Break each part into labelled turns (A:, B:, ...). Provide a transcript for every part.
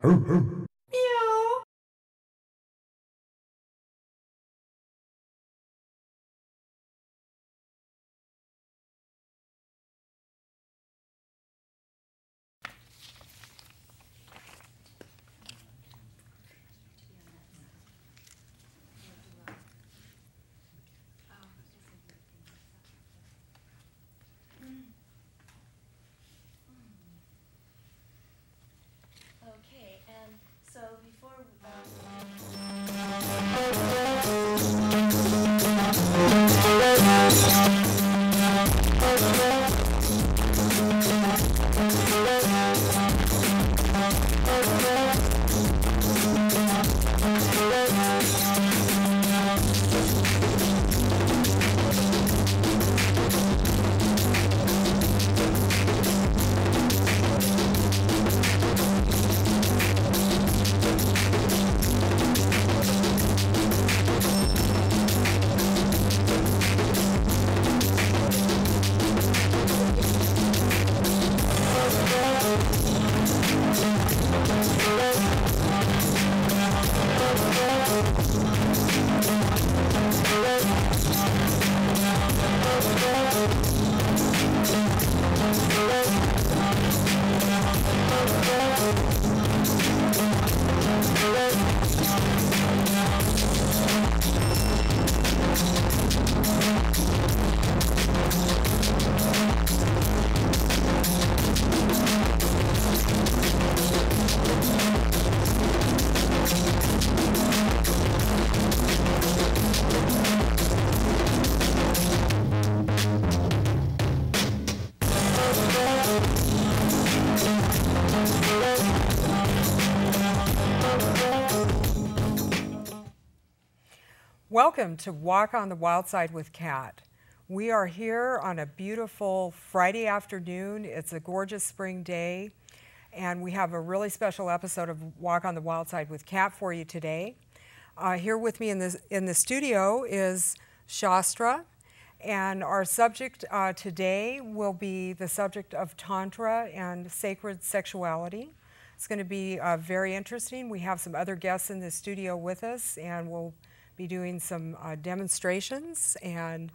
A: Meow.
B: Okay, and so before
A: Welcome to Walk on the Wild Side with Kat. We are here on a beautiful Friday afternoon. It's a gorgeous spring day, and we have a really special episode of Walk on the Wild Side with Kat for you today. Here with me in the studio is Shastra, and our subject today will be the subject of Tantra and sacred sexuality. It's going to be very interesting. We have some other guests in the studio with us, and we'll be doing some demonstrations, and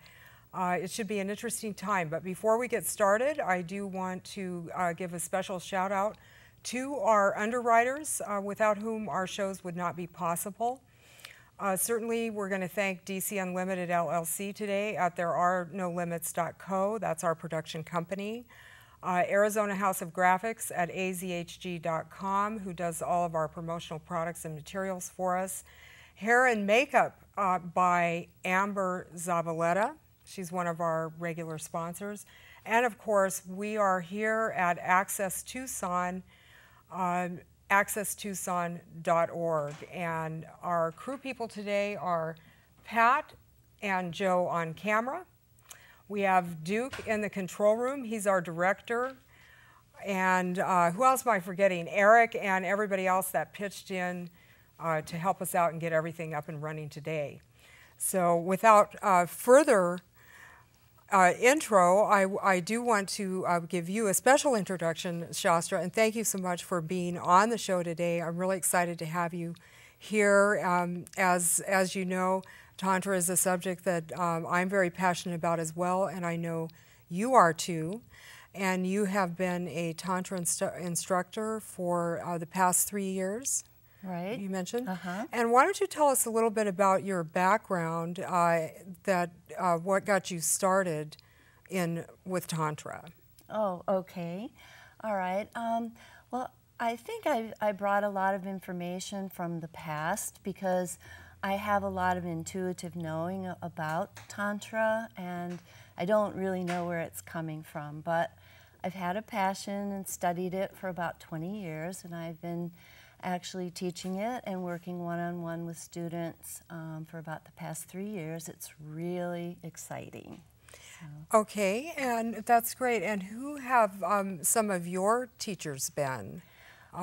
A: it should be an interesting time. But before we get started, I do want to give a special shout out to our underwriters, without whom our shows would not be possible. Certainly, we're going to thank DC Unlimited LLC today at thereareNolimits.co. That's our production company. Arizona House of Graphics at azhg.com, who does all of our promotional products and materials for us. Hair and makeup by Amber Zavaleta. She's one of our regular sponsors. And of course, we are here at Access Tucson, accesstucson.org. And our crew people today are Pat and Joe on camera. We have Duke in the control room. He's our director. And who else am I forgetting? Eric and everybody else that pitched in to help us out and get everything up and running today. So without further intro, I do want to give you a special introduction, Shastra, and thank you so much for being on the show today. I'm really excited to have you here. As you know, Tantra is a subject that I'm very passionate about as well, and I know you are too. And you have been a Tantra instructor for the past 3 years.
B: right?
A: You mentioned.
B: Uh-huh.
A: And why don't you tell us a little bit about your background, what got you started with Tantra?
B: Oh, okay. All right. Well, I think I brought a lot of information from the past because I have a lot of intuitive knowing about Tantra, and I don't really know where it's coming from, but I've had a passion and studied it for about 20 years, and I've been actually teaching it and working one-on-one with students for about the past 3 years. It's really exciting. So.
A: Okay, and that's great. And who have some of your teachers been,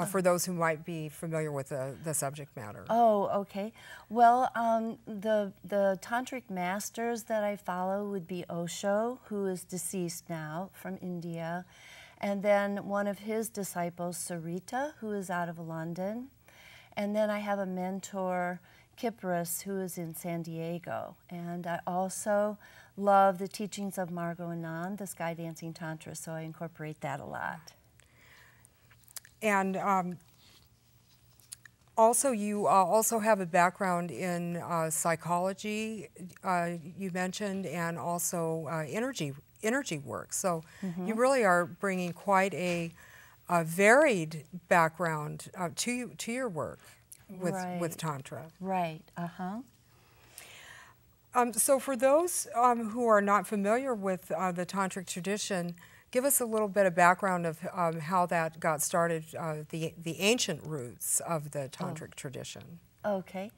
A: for those who might be familiar with the subject matter?
B: Oh, okay. Well, the Tantric masters that I follow would be Osho, who is deceased now, from India. And then one of his disciples, Sarita, who is out of London. And then I have a mentor, Kypris, who is in San Diego. And I also love the teachings of Margot Anand, the Sky Dancing Tantra, so I incorporate that a lot.
A: And also, you also have a background in psychology, you mentioned, and also energy work. So you really are bringing quite a varied background to your work with Tantra.
B: Right.
A: So for those who are not familiar with the Tantric tradition, give us a little bit of background of how that got started, the ancient roots of the Tantric tradition.
B: Okay.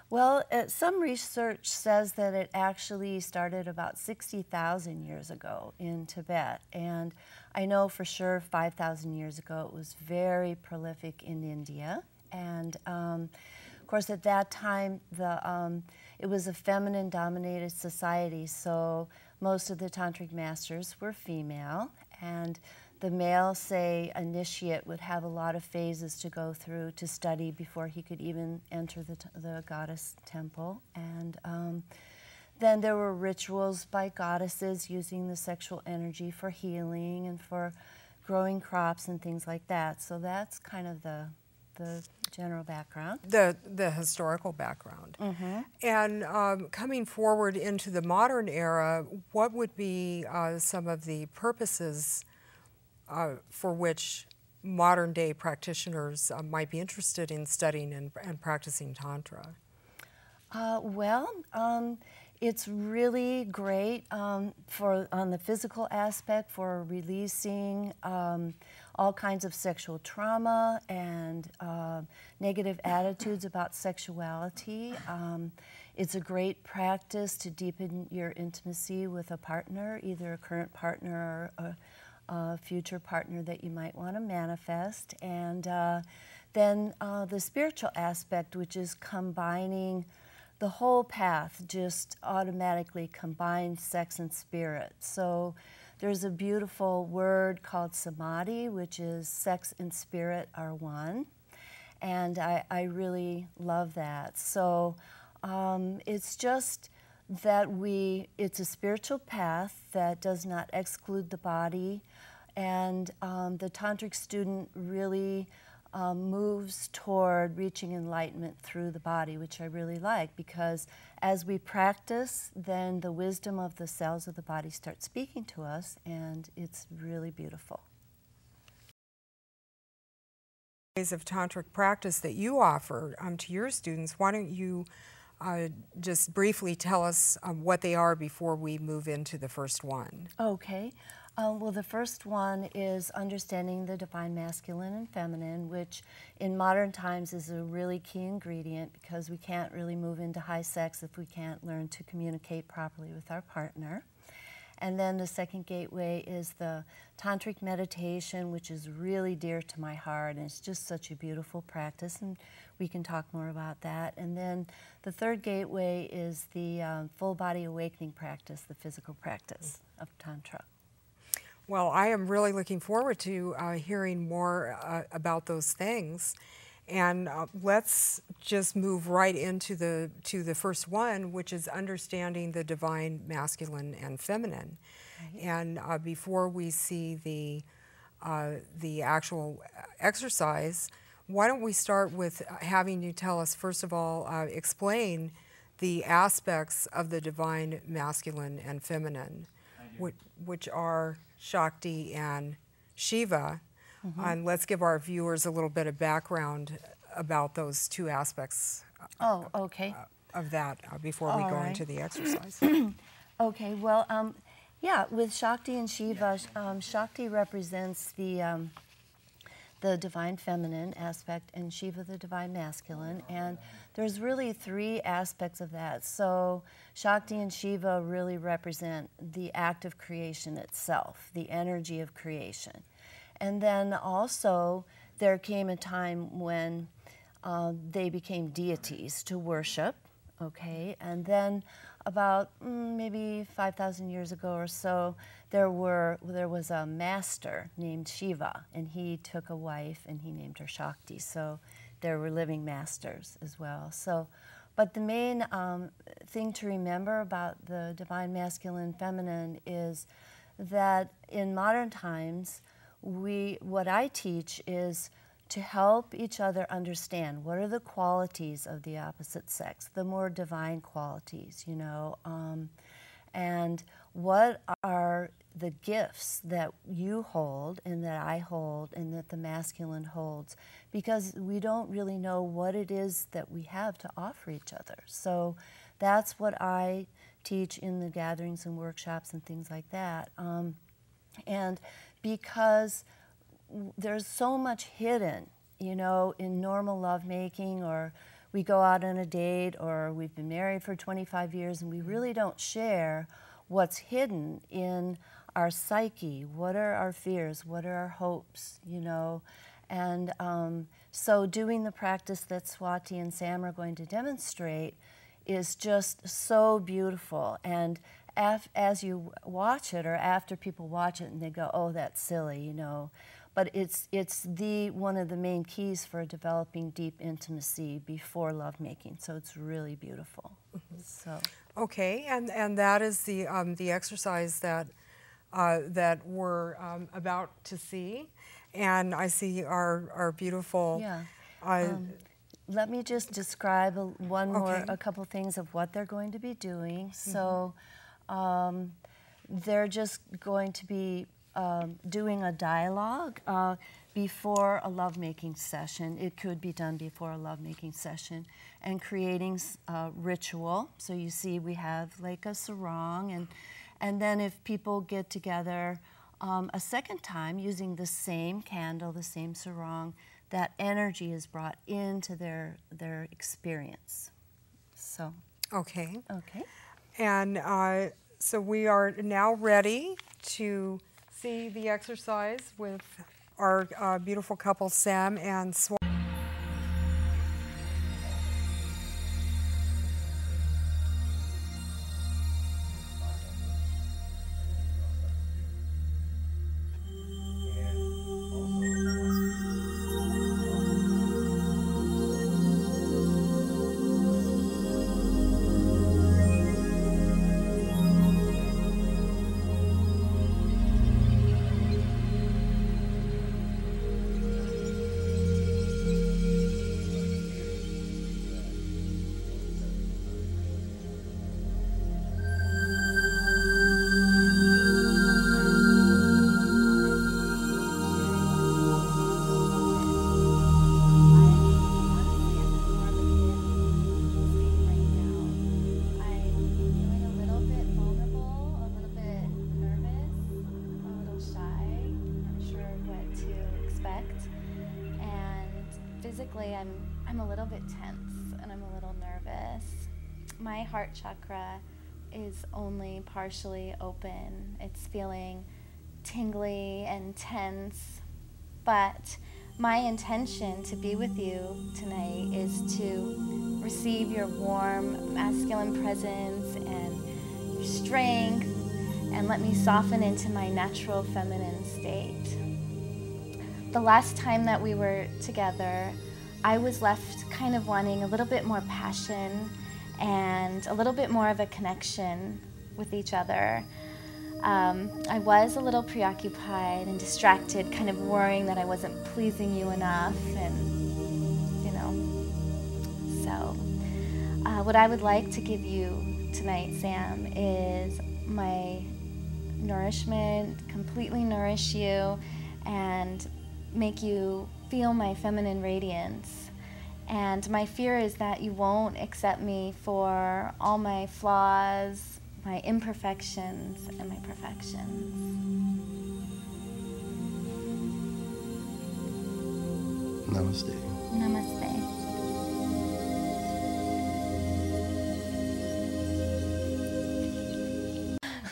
B: Well, some research says that it actually started about 60,000 years ago in Tibet. And I know for sure 5,000 years ago it was very prolific in India. And of course, at that time, it was a feminine-dominated society, so most of the tantric masters were female, and the male, say, initiate would have a lot of phases to go through to study before he could even enter the goddess temple. And then there were rituals by goddesses using the sexual energy for healing and for growing crops and things like that. So that's kind of the general background.
A: The historical background. And coming forward into the modern era, what would be some of the purposes for which modern day practitioners might be interested in studying and practicing Tantra?
B: It's really great on the physical aspect for releasing all kinds of sexual trauma and negative attitudes about sexuality. It's a great practice to deepen your intimacy with a partner, either a current partner or a future partner that you might want to manifest. And then the spiritual aspect, which is combining the whole path, just automatically combines sex and spirit. So there's a beautiful word called samadhi, which is sex and spirit are one. And I really love that. So it's just that it's a spiritual path that does not exclude the body. And the tantric student really moves toward reaching enlightenment through the body, which I really like, because as we practice, then the wisdom of the cells of the body starts speaking to us, and it's really beautiful.
A: Ways of tantric practice that you offer to your students, why don't you just briefly tell us what they are before we move into the first one?
B: Okay. Well, the first one is understanding the divine masculine and feminine, which in modern times is a really key ingredient, because we can't really move into high sex if we can't learn to communicate properly with our partner. And then the second gateway is the tantric meditation, which is really dear to my heart, and it's just such a beautiful practice, and we can talk more about that. And then the third gateway is the full body awakening practice, the physical practice of Tantra.
A: Well, I am really looking forward to hearing more about those things. And let's just move right into the first one, which is understanding the divine masculine and feminine. Right. And before we see the actual exercise, why don't we start with having you tell us, first of all, explain the aspects of the divine masculine and feminine, which are Shakti and Shiva. And let's give our viewers a little bit of background about those two aspects of that before we go into the exercise.
B: Okay, well, yeah, with Shakti and Shiva, Shakti represents the divine feminine aspect and Shiva the divine masculine, and there's really three aspects of that. So Shakti and Shiva really represent the act of creation itself, the energy of creation. And then also there came a time when they became deities to worship, okay? And then about maybe 5,000 years ago or so, there was a master named Shiva, and he took a wife and he named her Shakti. So there were living masters as well. So, but the main thing to remember about the divine masculine and feminine is that in modern times, what I teach is to help each other understand what are the qualities of the opposite sex, the more divine qualities, you know, and what are the gifts that you hold and that I hold and that the masculine holds, because we don't really know what it is that we have to offer each other. So that's what I teach in the gatherings and workshops and things like that. And because there's so much hidden, you know, in normal lovemaking, or we go out on a date, or we've been married for 25 years and we really don't share what's hidden in our psyche. What are our fears? What are our hopes, you know? And so doing the practice that Swati and Sam are going to demonstrate is just so beautiful. And as you watch it, or after people watch it and they go, oh, that's silly, you know, but it's one of the main keys for developing deep intimacy before lovemaking. So it's really beautiful. So
A: okay, and that is the exercise that that we're about to see, and I see our beautiful.
B: Yeah. Let me just describe a couple things of what they're going to be doing. So they're just going to be doing a dialogue before a lovemaking session. It could be done before a lovemaking session, and creating ritual. So you see we have like a sarong, and then if people get together a second time using the same candle, the same sarong, that energy is brought into their experience. So.
A: Okay.
B: Okay.
A: And so we are now ready to see the exercise with our beautiful couple, Sam and Swati.
C: Physically, I'm a little bit tense and I'm a little nervous. My heart chakra is only partially open. It's feeling tingly and tense, but my intention to be with you tonight is to receive your warm masculine presence and your strength, and let me soften into my natural feminine state. The last time that we were together, I was left kind of wanting a little bit more passion and a little bit more of a connection with each other. I was a little preoccupied and distracted, kind of worrying that I wasn't pleasing you enough, and, you know. So what I would like to give you tonight, Sam, is my nourishment, completely nourish you, and make you feel my feminine radiance. And my fear is that you won't accept me for all my flaws, my imperfections, and my perfections.
D: Namaste.
C: Namaste.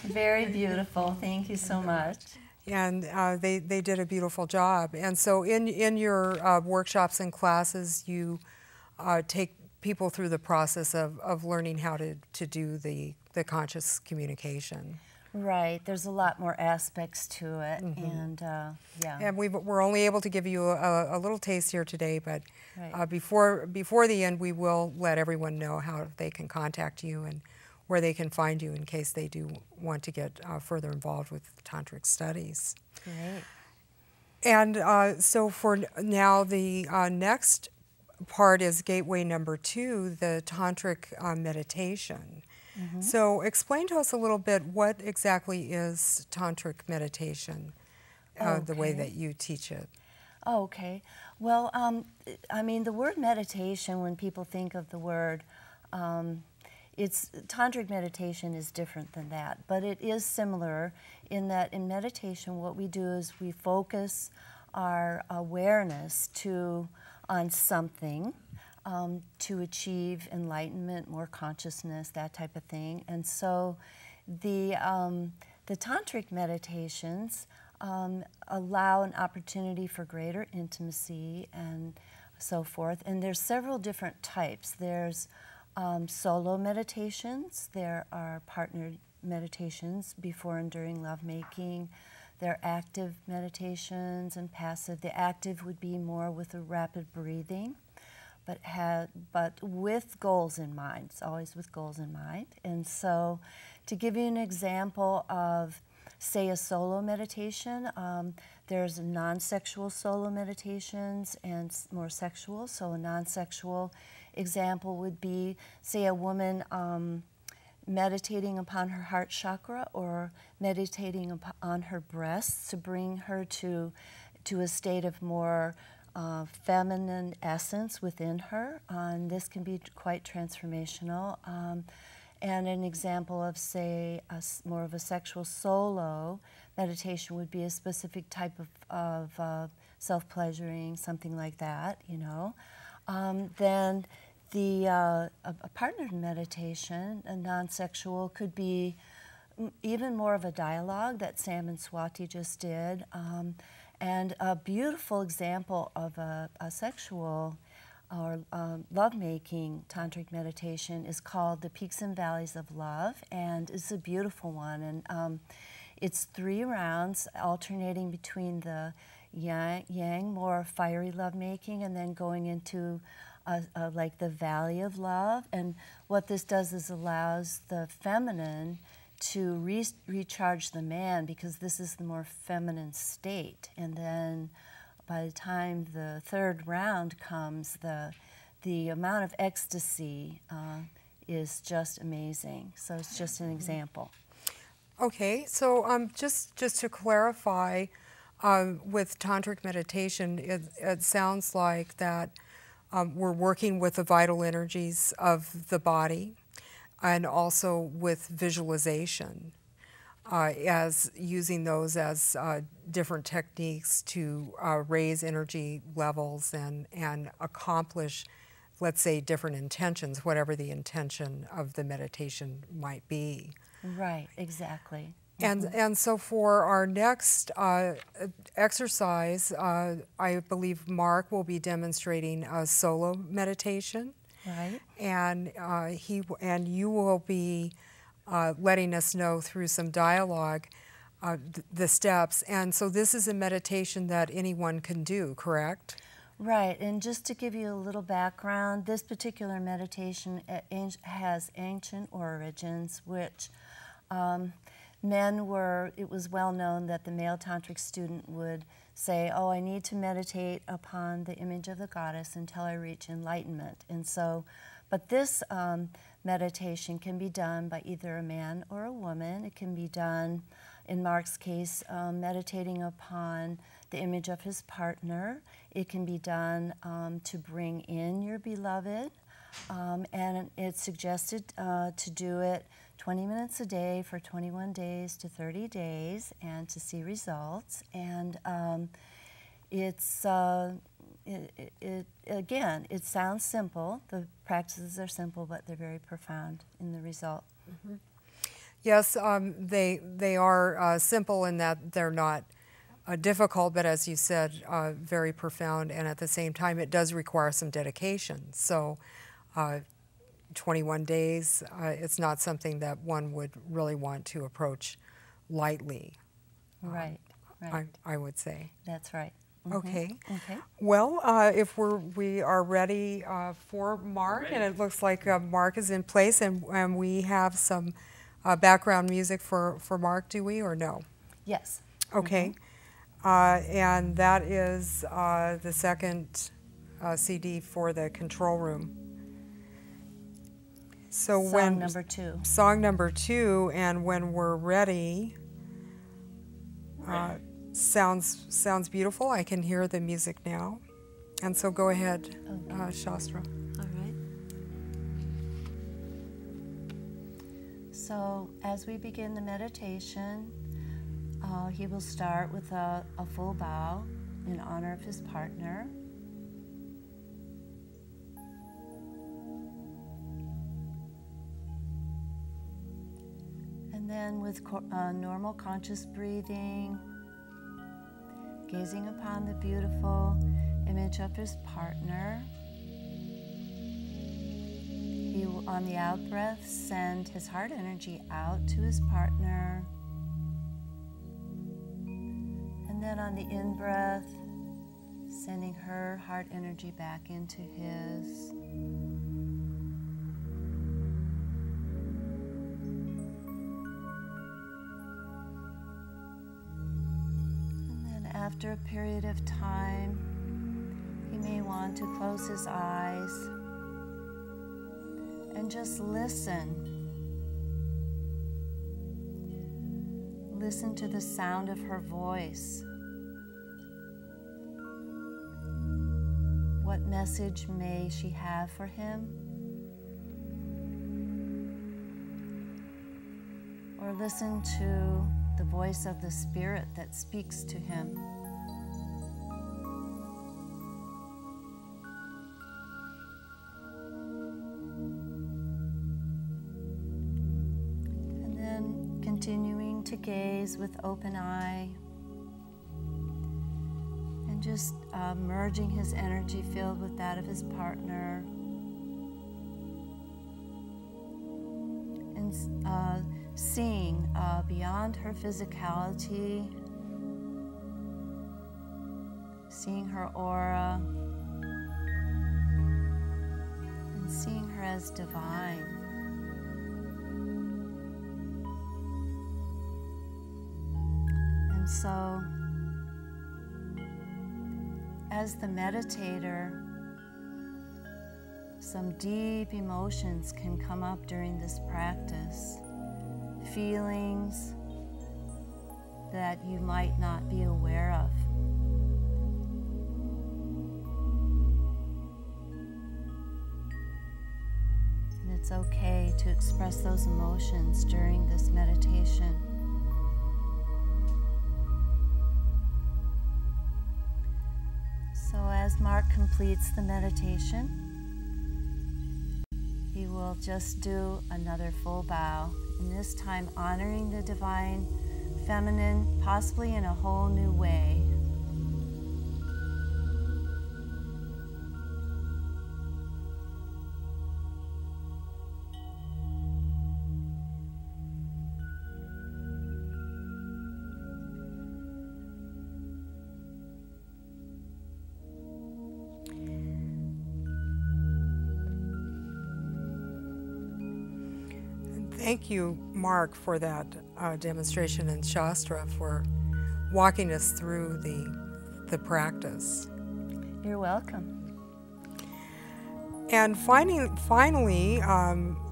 B: Very beautiful. Thank you so much.
A: And they did a beautiful job. And so in your workshops and classes, you take people through the process of learning how to do the the conscious communication.
B: Right. There's a lot more aspects to it, and yeah.
A: And we're only able to give you a little taste here today, but
B: Right.
A: before the end, we will let everyone know how they can contact you and where they can find you in case they do want to get further involved with tantric studies.
B: Great.
A: And so for now, the next part is gateway number 2, the tantric meditation. So explain to us a little bit what exactly is tantric meditation, the way
B: Okay.
A: that you teach it.
B: Oh, okay. Well, I mean, the word meditation, when people think of the word, tantric meditation is different than that, but it is similar in that in meditation what we do is we focus our awareness on something to achieve enlightenment, more consciousness, that type of thing. And so the tantric meditations allow an opportunity for greater intimacy and so forth. And there's several different types. There's solo meditations, there are partnered meditations before and during lovemaking, there are active meditations and passive. The active would be more with a rapid breathing, but with goals in mind. It's always with goals in mind. And so to give you an example of, say, a solo meditation, there's non-sexual solo meditations and more sexual. So a non-sexual example would be, say, a woman meditating upon her heart chakra or meditating on her breasts to bring her to a state of more feminine essence within her. And this can be quite transformational. And an example of, say, more of a sexual solo meditation would be a specific type of self-pleasuring, something like that, you know. Then a partnered meditation, a non-sexual, could be even more of a dialogue that Sam and Swati just did. And a beautiful example of a sexual or love-making tantric meditation is called the Peaks and Valleys of Love, and it's a beautiful one. And it's 3 rounds alternating between the yang, more fiery lovemaking, and then going into like the Valley of Love. And what this does is allows the feminine to recharge the man, because this is the more feminine state. And then by the time the 3rd round comes, the amount of ecstasy is just amazing. So it's just an example.
A: Okay, so just to clarify, with tantric meditation, it sounds like that we're working with the vital energies of the body, and also with visualization, as using those as different techniques to raise energy levels and accomplish, let's say, different intentions, whatever the intention of the meditation might be.
B: Right, exactly.
A: And so for our next exercise, I believe Mark will be demonstrating a solo meditation.
B: Right.
A: And you will be letting us know through some dialogue the steps. And so this is a meditation that anyone can do, correct?
B: Right, and just to give you a little background, this particular meditation has ancient origins, which it was well known that the male tantric student would say, oh, I need to meditate upon the image of the goddess until I reach enlightenment. And so, but this meditation can be done by either a man or a woman. It can be done, in Mark's case, meditating upon the image of his partner. It can be done to bring in your beloved. And it's suggested to do it 20 minutes a day for 21 days to 30 days and to see results. And again, it sounds simple. The practices are simple, but they're very profound in the result.
A: Mm-hmm. Yes, they are simple in that they're not difficult, but as you said, very profound, and at the same time, it does require some dedication. So 21 days. It's not something that one would really want to approach lightly.
B: Right, right.
A: I would say.
B: That's right.
A: Okay.
B: Okay.
A: Well, if we are ready for Mark, and it looks like Mark is in place, and we have some background music for Mark, do we, or no?
B: Yes.
A: Okay. And that is the second CD for the control room. So
B: Song number 2.
A: Song number 2, and when we're ready, sounds beautiful. I can hear the music now. And so go ahead, Shastra.
B: All right. So as we begin the meditation, he will start with a full bow in honor of his partner. And then with normal conscious breathing, gazing upon the beautiful image of his partner, he will, on the out breath, send his heart energy out to his partner. And then on the in breath, sending her heart energy back into his. After a period of time, he may want to close his eyes and just listen. Listen to the sound of her voice. What message may she have for him? Or listen to the voice of the Spirit that speaks to him. And then continuing to gaze with open eye and just merging his energy field with that of his partner. And seeing beyond her physicality, seeing her aura, and seeing her as divine. And so, as the meditator, some deep emotions can come up during this practice. Feelings that you might not be aware of. And it's okay to express those emotions during this meditation. So as Mark completes the meditation, he will just do another full bow. And this time honoring the divine feminine, possibly in a whole new way.
A: Thank you, Mark, for that demonstration, and Shastra for walking us through the practice.
B: You're welcome.
A: And finally,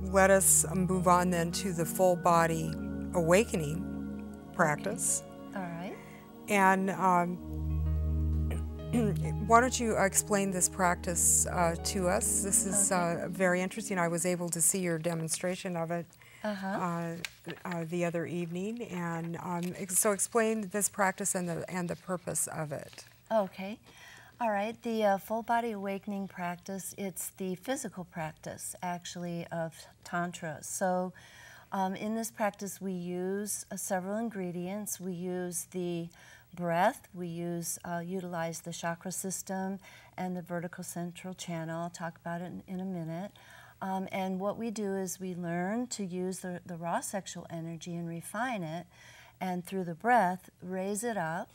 A: let us move on then to the full body awakening practice.
B: Okay. All right.
A: And why don't you explain this practice to us? This is very interesting. I was able to see your demonstration of it the other evening, and so explain this practice and the purpose of it.
B: Okay. All right. The full body awakening practice, it's the physical practice, actually, of Tantra. So in this practice, we use several ingredients. We use the breath. We utilize the chakra system and the vertical central channel. I'll talk about it in a minute. And what we do is we learn to use the raw sexual energy and refine it, and through the breath, raise it up.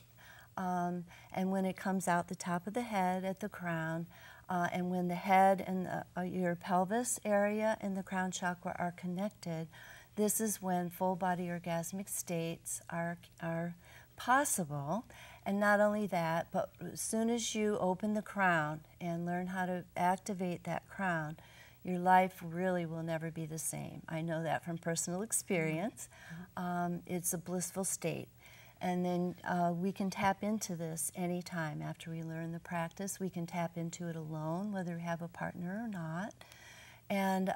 B: And when it comes out the top of the head at the crown, and when the head and your pelvis area and the crown chakra are connected, this is when full body orgasmic states are possible. And not only that, but as soon as you open the crown and learn how to activate that crown, your life really will never be the same. I know that from personal experience. It's a blissful state. And then we can tap into this anytime after we learn the practice. We can tap into it alone, whether we have a partner or not. And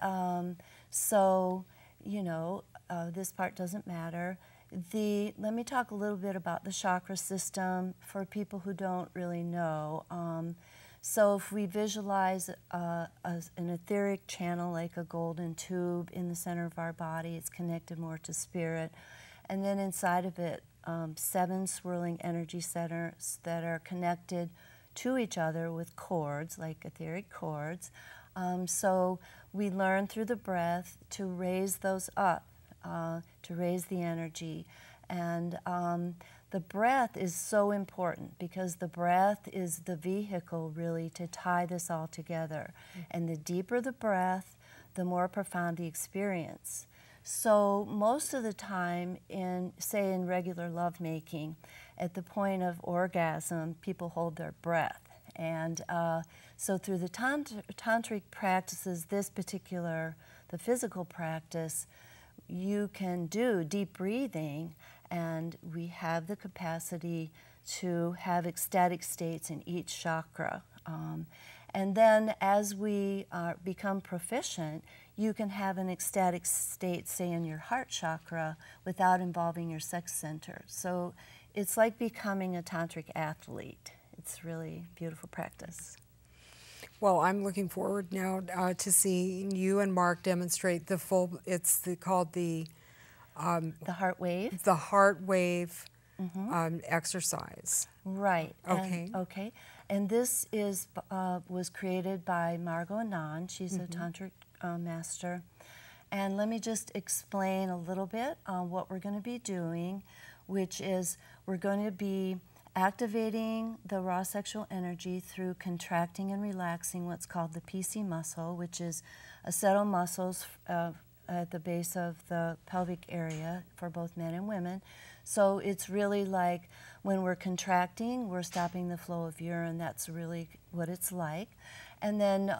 B: so, you know, this part doesn't matter. Let me talk a little bit about the chakra system for people who don't really know. So if we visualize an etheric channel like a golden tube in the center of our body, it's connected more to spirit. And then inside of it, 7 swirling energy centers that are connected to each other with cords, like etheric cords. So we learn through the breath to raise those up, to raise the energy. And the breath is so important because the breath is the vehicle really to tie this all together. And the deeper the breath, the more profound the experience. So most of the time, say in regular lovemaking, at the point of orgasm, people hold their breath. And so through the tantric practices, this particular, the physical practice, you can do deep breathing, and we have the capacity to have ecstatic states in each chakra. And then as we become proficient, you can have an ecstatic state, say, in your heart chakra without involving your sex center. So it's like becoming a tantric athlete. It's really beautiful practice.
A: Well, I'm looking forward now to seeing you and Mark demonstrate the full, called the
B: heart wave.
A: The heart wave exercise.
B: Right.
A: Okay.
B: Okay. And this was created by Margot Anand. She's a tantric master. And let me just explain a little bit on what we're going to be doing, which is we're going to be activating the raw sexual energy through contracting and relaxing what's called the PC muscle, which is a set of muscles at the base of the pelvic area for both men and women. So it's really like when we're contracting, we're stopping the flow of urine. That's really what it's like. And then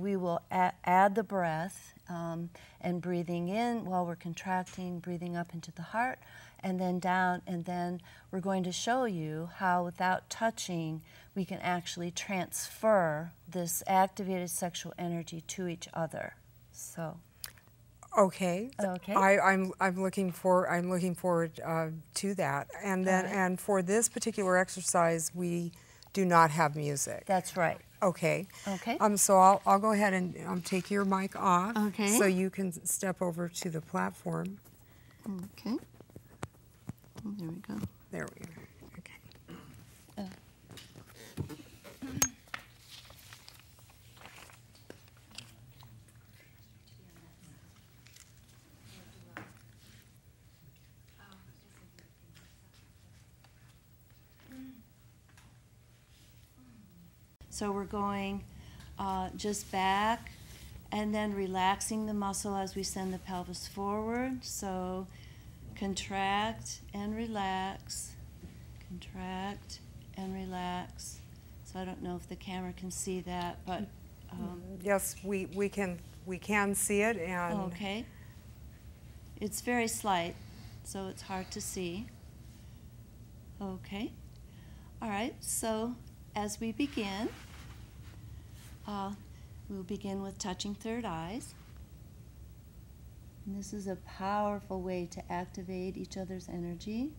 B: we will add the breath and breathing in while we're contracting, breathing up into the heart, and then down. And then we're going to show you how, without touching, we can actually transfer this activated sexual energy to each other. So.
A: Okay.
B: Okay.
A: I'm looking forward to that. And then and for this particular exercise, we do not have music.
B: That's right.
A: Okay.
B: Okay.
A: So I'll go ahead and take your mic off.
B: Okay.
A: So you can step over to the platform.
B: Okay. Oh, there we go.
A: There we go. Okay.
B: So we're going just back and then relaxing the muscle as we send the pelvis forward. So contract and relax, contract and relax. So I don't know if the camera can see that, but
A: yes, we can see it, and
B: okay. It's very slight, so it's hard to see. Okay. All right. So as we begin, we'll begin with touching third eyes. And this is a powerful way to activate each other's energy.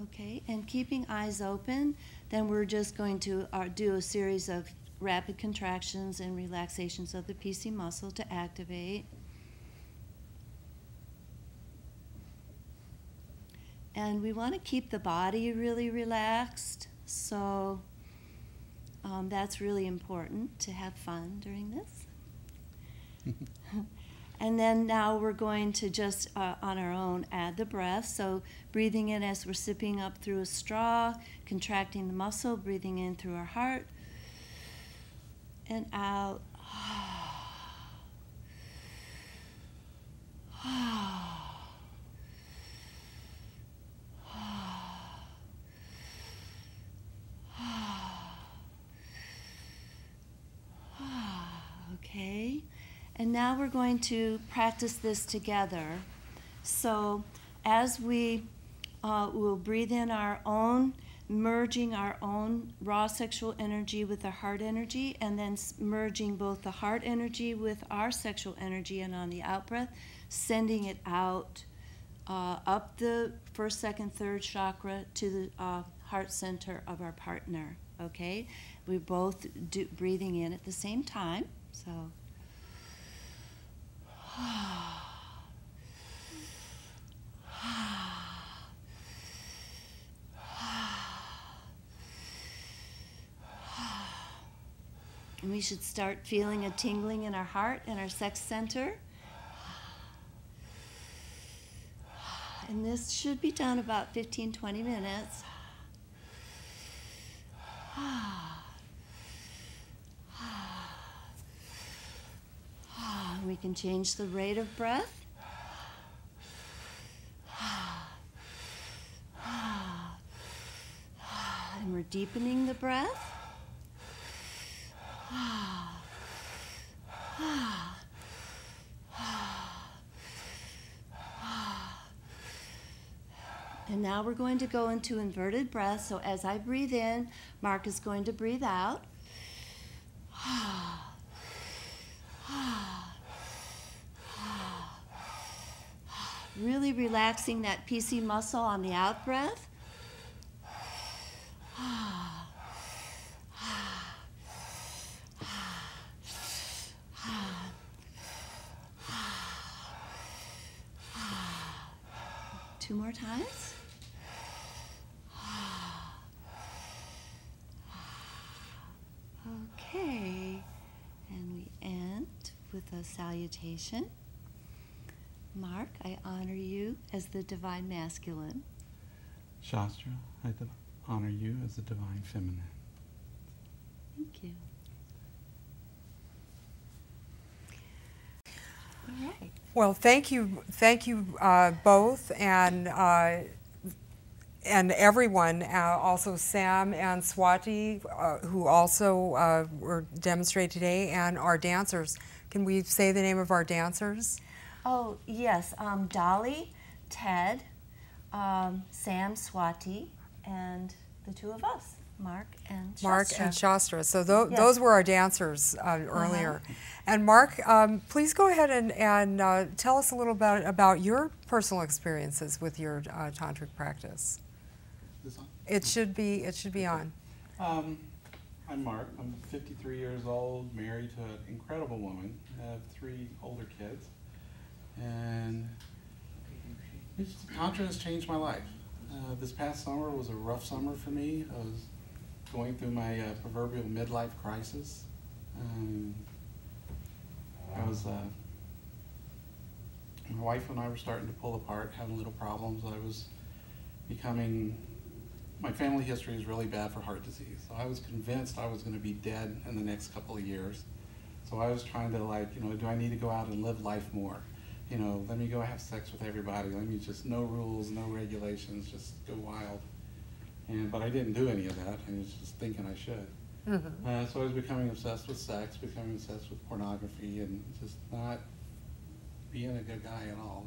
B: Okay, and keeping eyes open, then we're just going to do a series of rapid contractions and relaxations of the PC muscle to activate. And we want to keep the body really relaxed. So that's really important to have fun during this. And then now we're going to just on our own add the breath. So breathing in as we're sipping up through a straw, contracting the muscle, breathing in through our heart, and out. Okay, and now we're going to practice this together. So as we will breathe in our own, merging our own raw sexual energy with the heart energy, and then merging both the heart energy with our sexual energy, and on the out breath, sending it out up the first, second, third chakra to the heart center of our partner. Okay, we're both breathing in at the same time. So, and we should start feeling a tingling in our heart and our sex center. And this should be done about 15-20 minutes. We can change the rate of breath. And we're deepening the breath. And now we're going to go into inverted breath. So as I breathe in, Mark is going to breathe out. Really relaxing that PC muscle on the out breath. Two more times. Okay, and we end with a salutation. Mark, I honor you as the divine masculine.
E: Shastra, I honor you as the divine feminine.
B: Thank you. All right.
A: Well, thank you both, and everyone, also Sam and Swati, who also were demonstrated today, and our dancers. Can we say the name of our dancers?
B: Oh, yes. Dolly, Ted, Sam, Swati, and the two of us, Mark and Shastra.
A: Mark and Shastra. So
B: Yes.
A: those were our dancers earlier. And Mark, please go ahead and tell us a little bit about your personal experiences with your tantric practice.
E: This on?
A: It should be on.
E: I'm Mark. I'm 53 years old, married to an incredible woman. I have 3 older kids. And Tantra has changed my life. This past summer was a rough summer for me. I was going through my proverbial midlife crisis. My wife and I were starting to pull apart, having little problems. My family history is really bad for heart disease. So I was convinced I was going to be dead in the next couple of years. So I was trying to do I need to go out and live life more? Let me go have sex with everybody. Let me just, no rules, no regulations, just go wild. But I didn't do any of that. I was just thinking I should.
A: Mm-hmm.
E: So I was becoming obsessed with sex, becoming obsessed with pornography, and just not being a good guy at all.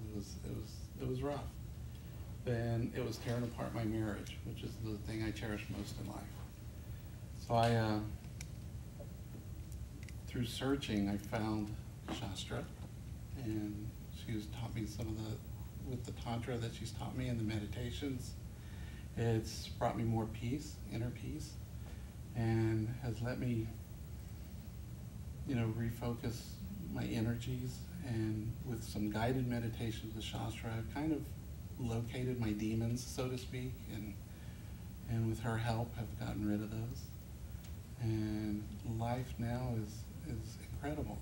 E: It was rough. Then it was tearing apart my marriage, which is the thing I cherish most in life. So I, through searching, I found Shastra, and she's taught me with the Tantra that she's taught me and the meditations, it's brought me more peace, inner peace, and has let me, refocus my energies. And with some guided meditations with Shastra, I've kind of located my demons, so to speak, and with her help have gotten rid of those. And life now is incredible.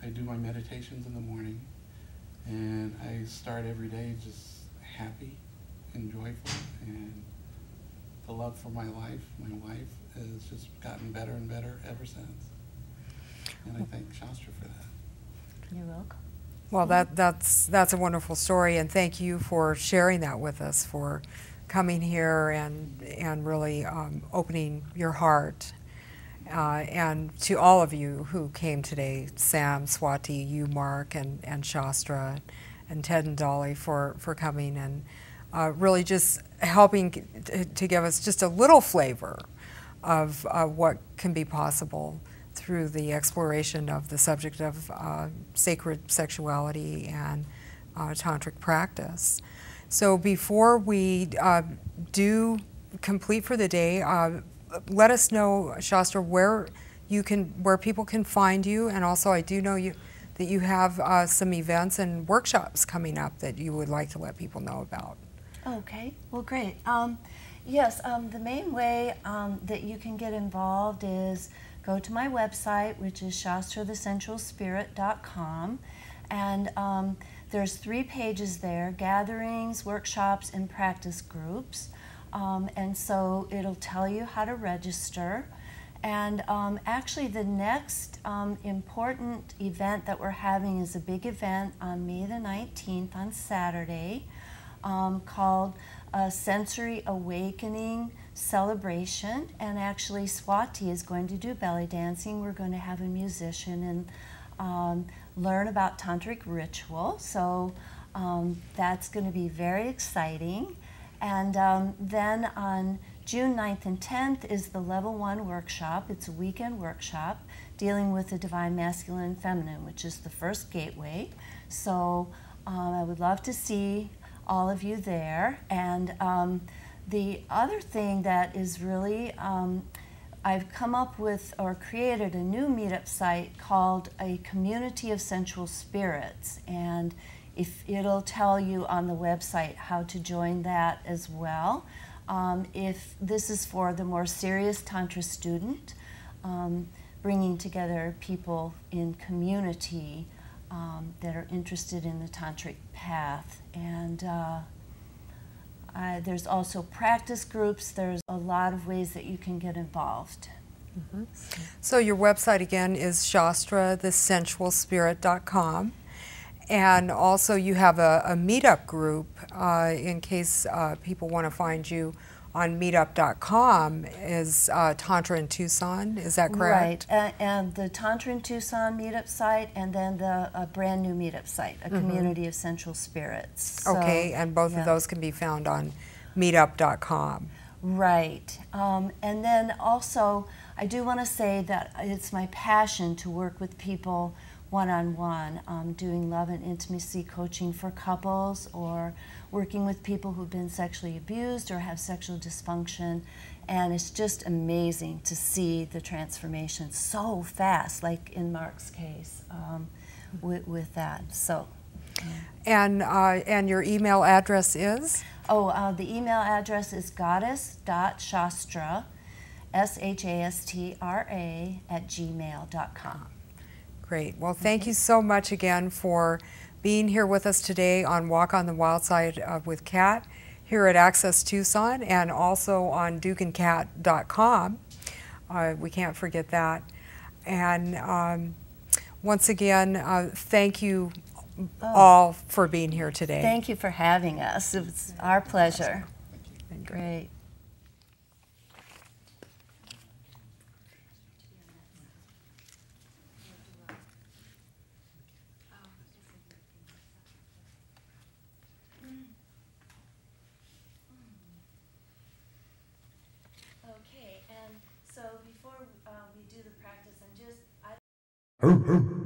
E: I do my meditations in the morning, and I start every day just happy and joyful, and the love for my wife has just gotten better and better ever since. And I thank Shastra for that.
B: You're welcome.
A: Well, that's a wonderful story, and thank you for sharing that with us, for coming here and really opening your heart. And to all of you who came today, Sam, Swati, you, Mark, and Shastra, and Ted and Dolly for coming and really just helping to give us just a little flavor of what can be possible through the exploration of the subject of sacred sexuality and tantric practice. So before we do complete for the day, let us know, Shastra, where people can find you, and also I do know that you have some events and workshops coming up that you would like to let people know about.
B: Okay, well, great. Yes, the main way that you can get involved is go to my website, which is shastrathesensualspirit.com, and there's 3 pages there: gatherings, workshops, and practice groups. And so it'll tell you how to register. And actually the next important event that we're having is a big event on May the 19th on Saturday called Sensory Awakening Celebration. And actually Swati is going to do belly dancing. We're going to have a musician and learn about tantric ritual. So that's going to be very exciting. And then on June 9th and 10th is the Level 1 workshop. It's a weekend workshop dealing with the Divine Masculine and Feminine, which is the first gateway. So I would love to see all of you there. And the other thing that is really, I've come up with or created a new meetup site called a Community of Sensual Spirits. And it'll tell you on the website how to join that as well. If this is for the more serious Tantra student, bringing together people in community that are interested in the Tantric path. And there's also practice groups. There's a lot of ways that you can get involved.
A: Mm-hmm. So your website again is shastrathesensualspirit.com. And also you have a meetup group in case people want to find you on meetup.com is Tantra in Tucson, is that correct?
B: Right, and the Tantra in Tucson meetup site, and then a brand new meetup site, a Community of Sensual Spirits. So,
A: okay, and both of those can be found on meetup.com.
B: Right, and then also I do want to say that it's my passion to work with people one-on-one, doing love and intimacy coaching for couples, or working with people who've been sexually abused or have sexual dysfunction. And it's just amazing to see the transformation so fast, like in Mark's case, with that. So,
A: and your email address is?
B: Oh, the email address is goddess.shastra, SHASTRA, @gmail.com.
A: Great. Well, thank you so much again for being here with us today on Walk on the Wild Side with Kat here at Access Tucson, and also on dukeandkat.com. We can't forget that. And once again, thank you all for being here today.
B: Thank you for having us. It was our pleasure.
A: Thank you.
B: Great. Okay, and so before we do the practice, I'm just...